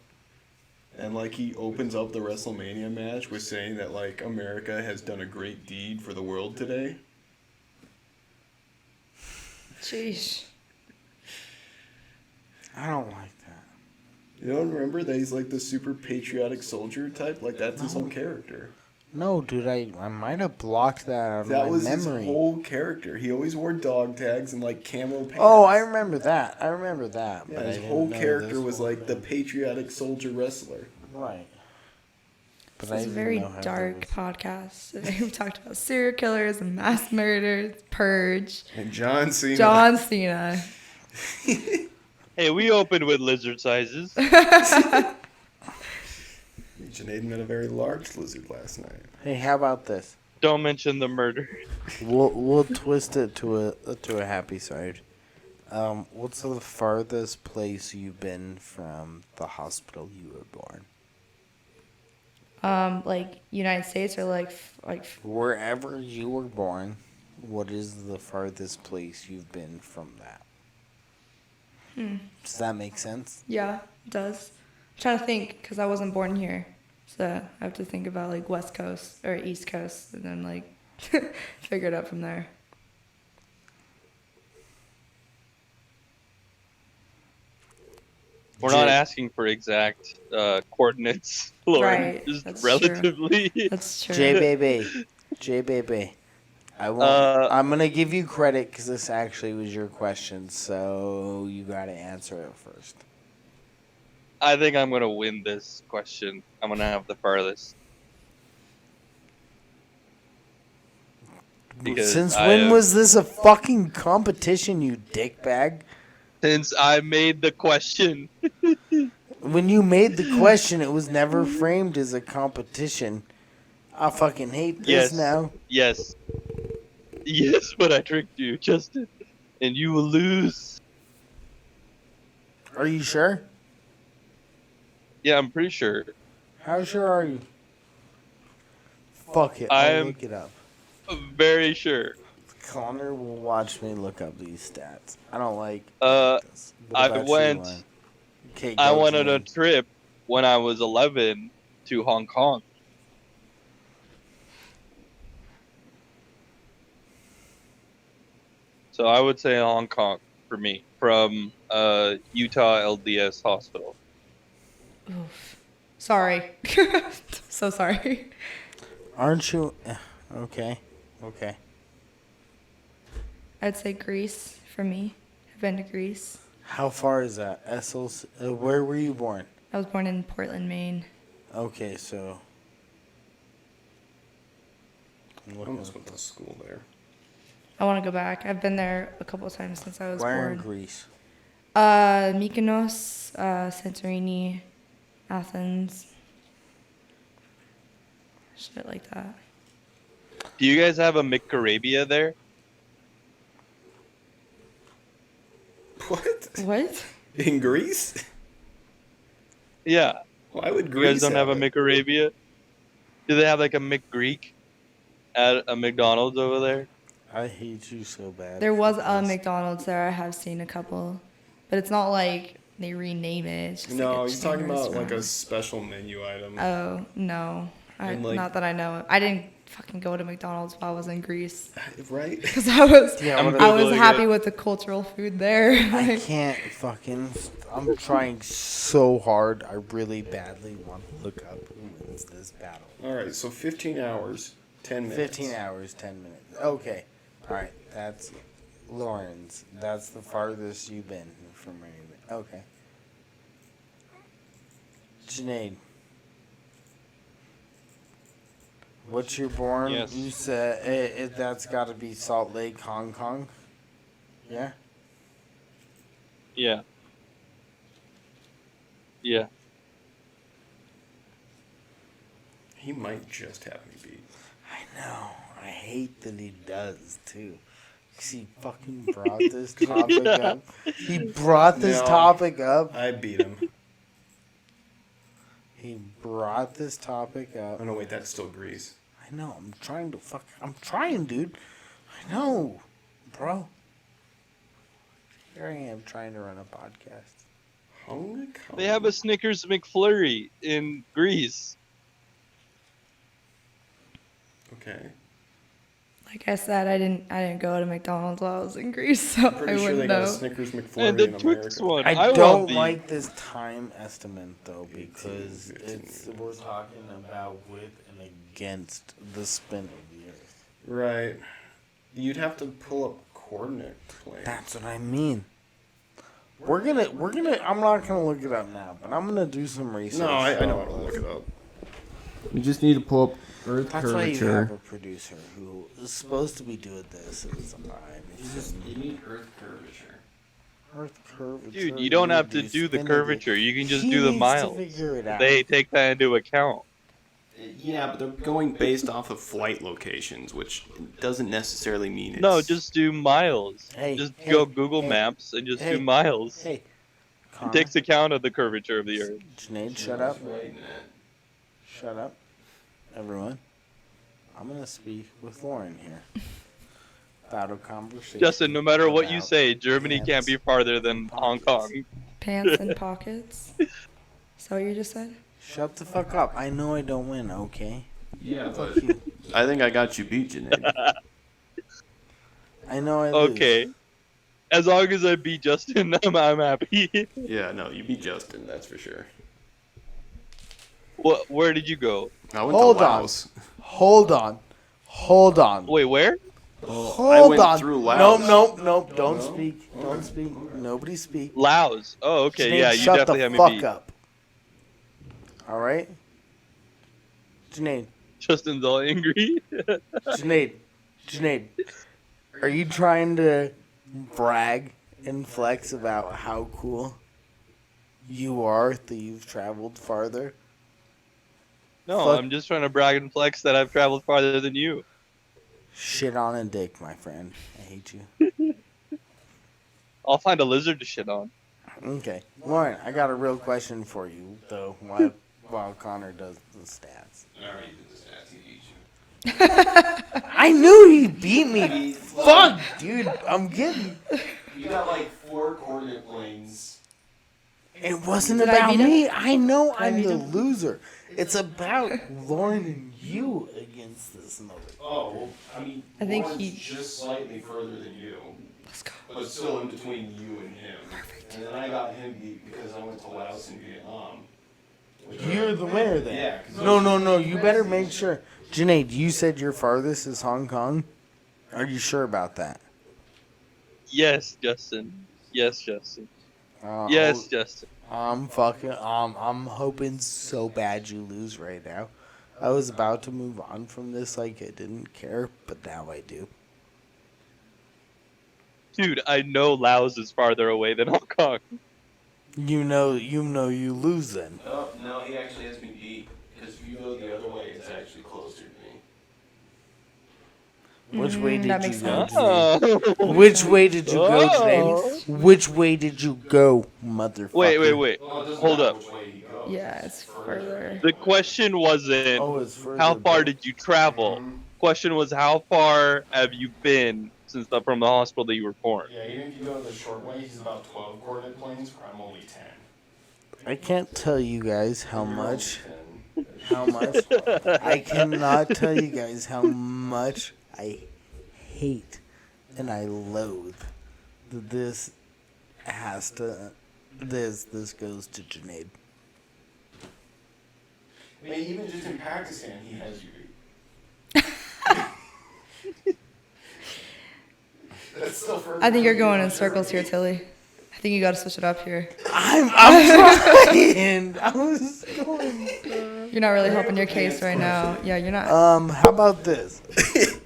And like he opens up the WrestleMania match with saying that like America has done a great deed for the world today. Sheesh. I don't like that. You don't remember that he's like the super patriotic soldier type? Like that's his whole character. No, dude, I might have blocked that out of That my was memory. his whole character. He always wore dog tags and like camo pants. Oh, I remember that. I remember that. Yeah, but I his didn't whole know character this was whole like the thing. patriotic soldier wrestler. Right. But It's a didn't very know how that dark was- podcast. We talked about serial killers and mass murders, purge, And John Cena. John Cena. Hey, we opened with lizard sizes. Janaden met a very large lizard last night. Hey, how about this? Don't mention the murder. We'll twist it to a happy side. What's the farthest place you've been from the hospital you were born? Like United States or like Wherever you were born, what is the farthest place you've been from that? Does that make sense? yeah, it does. I'm trying to think because I wasn't born here, so I have to think about like West Coast or East Coast and then like figure it out from there. We're not Jay- asking for exact coordinates, Lauren. Right, Just that's true. relatively. That's true. J baby, I'm gonna give you credit because this actually was your question, so you gotta answer it first. I think I'm gonna win this question. I'm gonna have the farthest. Because Since I when have- was this a fucking competition, you dickbag? Since I made the question. When you made the question, it was never framed as a competition. I fucking hate this Yes. now. Yes. Yes, but I tricked you, Justin. And you will lose. Are you sure? Yeah, I'm pretty sure. How sure are you? Fuck it, I I'll am- look it up. Very sure. Connor will watch me look up these stats. I don't like this. What I about you, went- Lauren? Okay, I go, went on a Jimmy. trip when I was 11 to Hong Kong. So I would say Hong Kong for me from Utah LDS Hospital. Oof. Sorry. So sorry. Aren't you? Okay. Okay. I'd say Greece for me. I've been to Greece. How far is that? Essels? Where were you born? I was born in Portland, Maine. Okay, so. I'm I looking almost up went to school there. I want to go back. I've been there a couple of times since I was Where in born. Greece? Mykonos, Santorini, Athens. Shit like that. Do you guys have a McArabia there? What? What? In Greece? Yeah. Why would You Greece guys don't have a it? McArabia? Do they have like a McGreek at a McDonald's over there? I hate you so bad. There for was a this. McDonald's there. I have seen a couple, but it's not like they rename it. It's just No, like a he's talking chain about like a restaurant. special menu item. Oh no, And, like- not that I know. I didn't fucking go to McDonald's while I was in Greece Right? because I was Yeah, I'm what I was Googling happy it. with the cultural food there. I Like, can't fucking. I'm trying so hard. I really badly want to look up who wins this battle. All right, so 15 hours, 10 minutes. 15 hours, 10 minutes. Okay. Alright, that's Lawrence. That's the farthest you've been from anything. Okay. Junaid. What's your born? Yes. You said that's got to be Salt Lake, Hong Kong. Yeah. Yeah. Yeah. He might just have me beat. I know. I hate that he does too. 'Cause he fucking brought this topic up. He brought this No. topic up. I beat him. He brought this topic up. Oh no, wait, that's still Greece. I know. I'm trying, dude. I know, bro. Here I am trying to run a podcast. Hong Kong. They have a Snickers McFlurry in Greece. Okay. Like I said, I didn't go to McDonald's while I was in Greece, so I Pretty sure they wouldn't got a know. Snickers McFlurry And the in Twix America. one. I want don't the- like this time estimate though 18, because 15. we're talking about with and against the spin of the Earth. Right. You'd have to pull up coordinate planes. That's what I mean. We're gonna. I'm not gonna look it up now, but I'm gonna do some research. No, I know how to look it up. You just need to pull up Earth That's why you have a producer who is supposed to be doing this. You need Earth curvature. Earth curvature. Dude, you don't have to do the spin of curvature. You can just He do the needs to miles. figure it out. They take that into account. Yeah, but they're going based off of flight locations, which doesn't necessarily mean it's... No, just do miles. Hey, Just hey, go Google hey, Maps and just hey, do miles. Hey, It Connor, takes account of the curvature of the Earth. Junaid, shut up. Shut up, everyone. I'm gonna speak with Lauren here about a conversation. Justin, no matter what you about say, Germany pants can't be farther than Hong pockets. Kong. Pants and pockets. Is that what you just said? Shut the fuck up. I know I don't win. Okay. Yeah, Fuck but you. I think I got you beat, Janae. I know I lose. Okay. As long as I beat Justin, I'm happy. Yeah, no, you beat Justin, that's for sure. Where did you go? I went Hold to on. Laos. Hold on. Hold on. Wait, where? Hold went on. through Laos. Nope. Don't speak. Don't speak. Nobody speak. Laos. Oh, okay. Junaid, Yeah, you shut definitely the have me fuck beat. up. All right. Junaid. Justin's all angry. Junaid. Are you trying to brag and flex about how cool you are that you've traveled farther? No, Fuck. I'm just trying to brag and flex that I've traveled farther than you. Shit on a dick, my friend. I hate you. I'll find a lizard to shit on. Okay. Lauren, I got a real question for you, though, while Connor does the stats. Alright, you did the stats, he beat you. I knew he beat me. Fuck, dude. I'm getting... You got like 4 coordinate planes. It wasn't Did I about beat him? me. I know I I'm beat the him? loser. It's about Lauren and you against this mother. Oh, well, I mean, I think Lauren's he- just slightly further than you, Let's go. but still in between you and him. And then I got him beat because I went to Laos and Vietnam. You're the winner then. Yeah. 'cause No. You better make sure. Junaid, you said your farthest is Hong Kong. Are you sure about that? Yes, Justin. Yes, Justin. Uh, Yes, Justin. I'm hoping so bad you lose right now. I was about to move on from this like I didn't care, but now I do. Dude, I know Laos is farther away than Hong Kong. You know you lose then. Oh, no, he actually has me beat. Because if you go the other way, it's actually closer to me. Which way did that you makes go? sense. Junaid? Oh. Which way did you go, Oh. Junaid? Which way did you go, motherfucker? Wait. Well, it doesn't Hold matter up. which way he goes. Yeah, it's further. The question wasn't Oh, it's further how far back. did you travel. Question was how far have you been since from the hospital that you were born? Yeah, even if you go the short way, he's about 12 coordinate planes, where I'm only 10. I can't tell you guys how You're much. only 10. How much? I cannot tell you guys how much I hate and I loathe that this has to. This goes to Junaid. I mean, even just in Pakistan, he has you beat. I think you're going in circles here, Tilly. I think you got to switch it up here. I'm trying. I was going. You're not really helping your case right now. Yeah, you're not. How about this?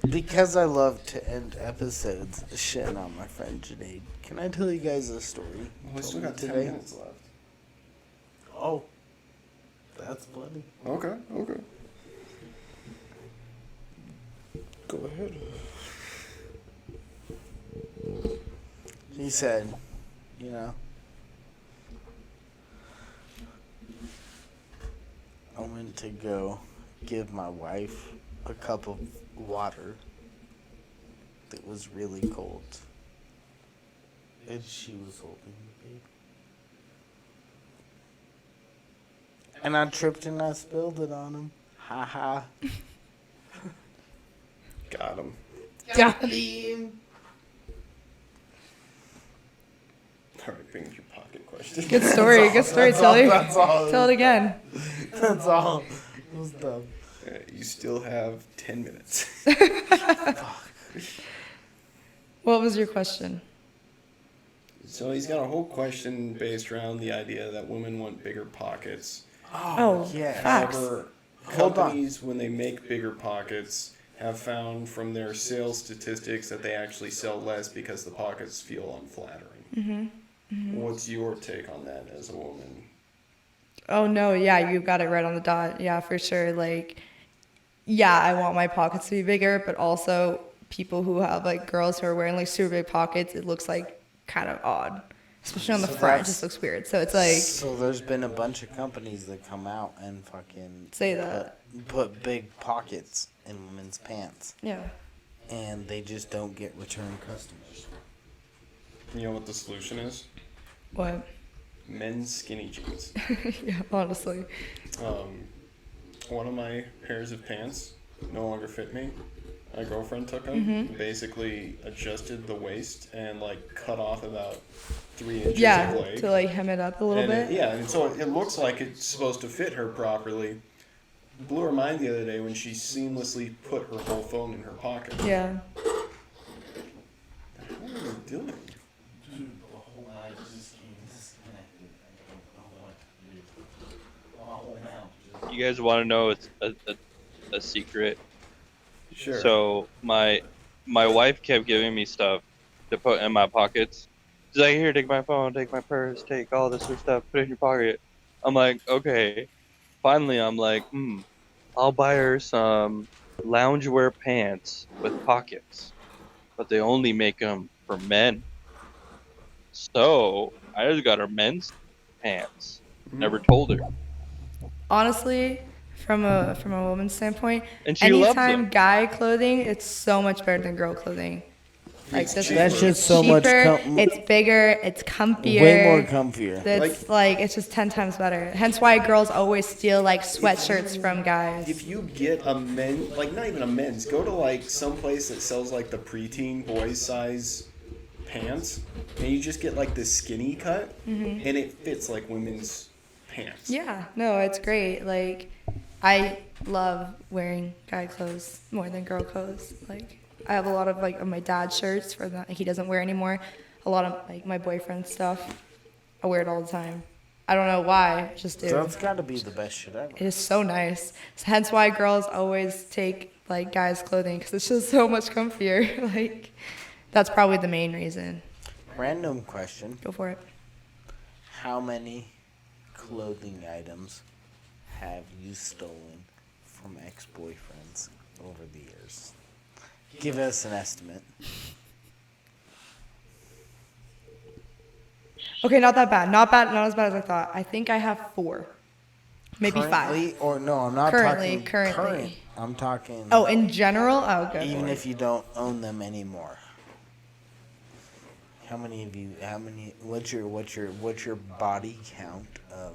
Because I love to end episodes shitting on my friend Janae, can I tell you guys a story? We still got 10 today? minutes left. Oh, that's funny. Okay. Go ahead. He said, you know, I went to go give my wife a cup of water that was really cold. And she was holding the baby. And I tripped and I spilled it on him. Ha ha. Got him. Got him. All right, bring your pocket question. Good story, Tilly. That's all. Tell it again. That's all. It was dumb. You still have 10 minutes. What was your question? So he's got a whole question based around the idea that women want bigger pockets. Oh, yeah. facts. However, Hold on. companies, when they make bigger pockets, have found from their sales statistics that they actually sell less because the pockets feel unflattering. What's your take on that as a woman? Oh no, yeah, you got it right on the dot. Yeah, for sure. Like, yeah, I want my pockets to be bigger, but also people who have like girls who are wearing like super big pockets, it looks like kind of odd, especially on the So front. It that's- just looks weird. So it's like, So there's been a bunch of companies that come out and fucking Say that. put big pockets in women's pants, yeah, and they just don't get return customers. You know what the solution is? what? Men's skinny jeans. Yeah, honestly. One of my pairs of pants no longer fit me. My girlfriend took them, basically adjusted the waist and like cut off about 3 inches of Yeah, leg. to like hem it up a little And bit. yeah, and so it looks like it's supposed to fit her properly. Blew her mind the other day when she seamlessly put her whole phone in her pocket. Yeah. What are you doing? You guys want to know it's a secret? Sure. So my wife kept giving me stuff to put in my pockets. She's like, here, take my phone, take my purse, take all this stuff, put it in your pocket. I'm like, okay. Finally, I'm like, I'll buy her some loungewear pants with pockets, but they only make them for men. So I just got her men's pants. Never told her, Honestly, from a woman's standpoint, and she loves anytime them. guy clothing, it's so much better than girl clothing. Like It's this cheaper. That is shit's so much cheaper, it's bigger, it's comfier. way more comfier. It's like it's just 10 times better. Hence why girls always steal like sweatshirts from guys. If you get a men, like not even a men's, go to like some place that sells like the preteen boys size pants, and you just get like the skinny cut, and it fits like women's pants. Yeah, no, it's great. Like, I love wearing guy clothes more than girl clothes. Like, I have a lot of like of my dad's shirts for that he doesn't wear anymore. A lot of like my boyfriend's stuff. I wear it all the time. I don't know why, I just do. That's got to be the best shit ever. It is so nice. Hence why girls always take like guys' clothing because it's just so much comfier. Like, that's probably the main reason. Random question: Go for it. how many clothing items have you stolen from ex-boyfriends over the years? Give us an estimate. Okay, not that bad. Not as bad as I thought. I think I have 4, maybe 5. Currently, or no, I'm not Currently, talking currently. current. I'm talking Oh, in general? Oh, good. even if you don't own them anymore. How many of you? How many? What's your body count of?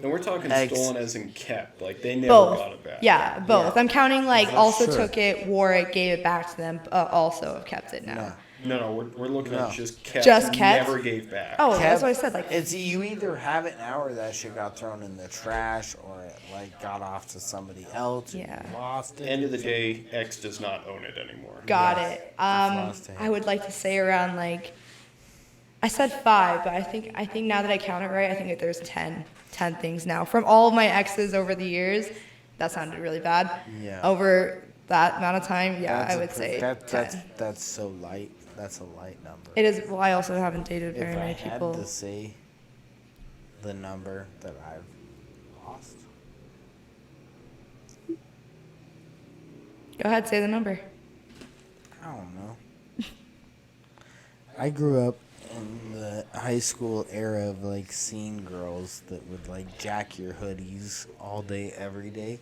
And we're talking Eggs. stolen as in kept, like they never Both. got it back. Yeah, both. Yeah. I'm counting like That's also true. took it, wore it, gave it back to them, also have kept it now. No. No, we're looking No. at just cats Just you cats? never gave back. Oh, that's what I said. Like, It's you either have it now or that shit got thrown in the trash or it like got off to somebody else. Or Yeah. you lost it. End of the day, X does not own it anymore. got Yes, it. it's lost to him. I would like to say around like, I said 5, but I think now that I count it right, I think that there's 10 things now from all of my exes over the years. That sounded really bad. Yeah. Over that amount of time, yeah, That's I a would per- say that, 10. that's so light. That's a light number. It is. Well, I also haven't dated very If I many had people. to say the number that I've lost, Go ahead, say the number. I don't know. I grew up in the high school era of like seeing girls that would like jack your hoodies all day, every day.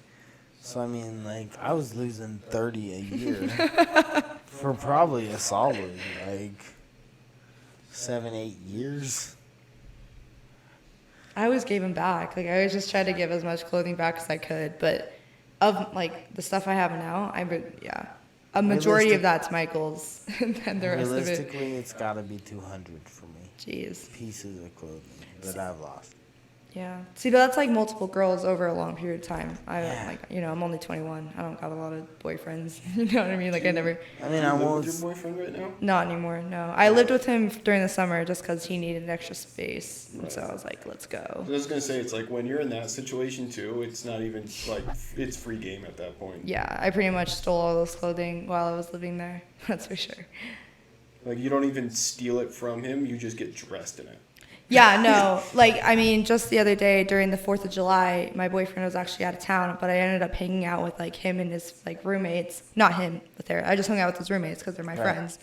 So I mean, like I was losing 30 a year for probably a solid like 7-8 years. I always gave them back. Like I always just tried to give as much clothing back as I could. But of like the stuff I have now, a majority of that's Michael's, and then the rest of it. Realistically, it's got to be 200 for me. Jeez. Pieces of clothing that I've lost. Yeah. See, but that's like multiple girls over a long period of time. Yeah. I'm only 21. I don't got a lot of boyfriends. You know what I mean? Like I never. I mean, You I live won't. with your boyfriend right now? Not anymore. No. I lived with him during the summer just because he needed extra space, and so I was like, let's go. I was gonna say it's like when you're in that situation too. It's not even like it's free game at that point. Yeah, I pretty much stole all those clothing while I was living there. That's for sure. Like you don't even steal it from him. You just get dressed in it. Yeah, no. Like, I mean, just the other day during the 4th of July, my boyfriend was actually out of town, but I ended up hanging out with, like, him and his, like, roommates. Not him, but I just hung out with his roommates because they're my Right. friends.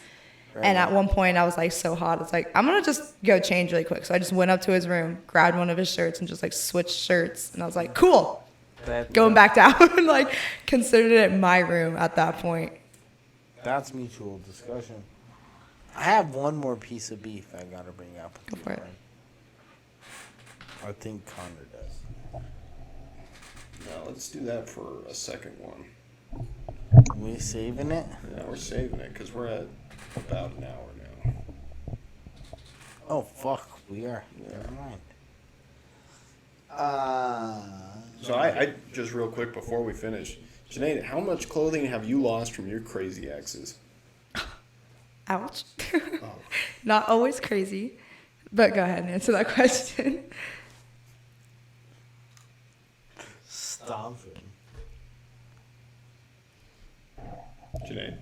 Right, And at right. one point, I was, like, so hot. It's like, I'm going to just go change really quick. So I just went up to his room, grabbed one of his shirts, and just, like, switched shirts. And I was like, cool. Going back down. Like, considered it my room at that point. That's mutual discussion. I have one more piece of beef I gotta bring up. Go for it. I think Connor does. Now let's do that for a second one. We saving it? Yeah, we're saving it because we're at about an hour now. Oh fuck, we are. Yeah. Never mind. So I just real quick before we finish, Janae, how much clothing have you lost from your crazy exes? Ouch. Oh. Not always crazy. But go ahead and answer that question. Stop it. Janae.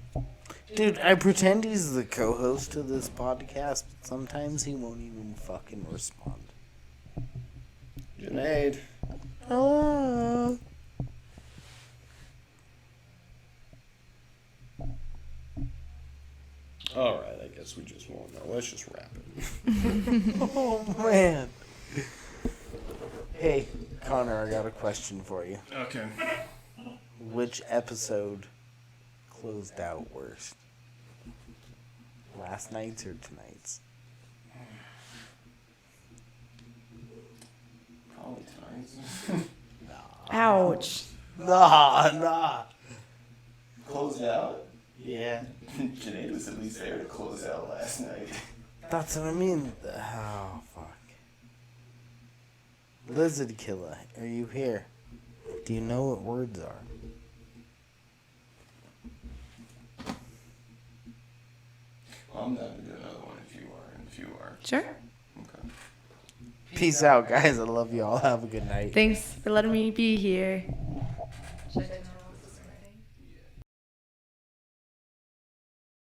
Dude, I pretend he's the co-host of this podcast, but sometimes he won't even fucking respond. Janae. Hello. All right, I guess we just won't know. Let's just wrap it. Oh man. Hey, Connor, I got a question for you. Okay. Which episode closed out worst? Last night's or tonight's? Probably tonight's. Ouch. Nah. Closed out? Yeah. Janae was at least there to close out last night. That's what I mean. Oh, fuck. Lizard Killer, are you here? Do you know what words are? Well, I'm down to do another one if you are, and if you are. Sure. Okay. Peace out, guys. I love you all. Have a good night. Thanks for letting me be here.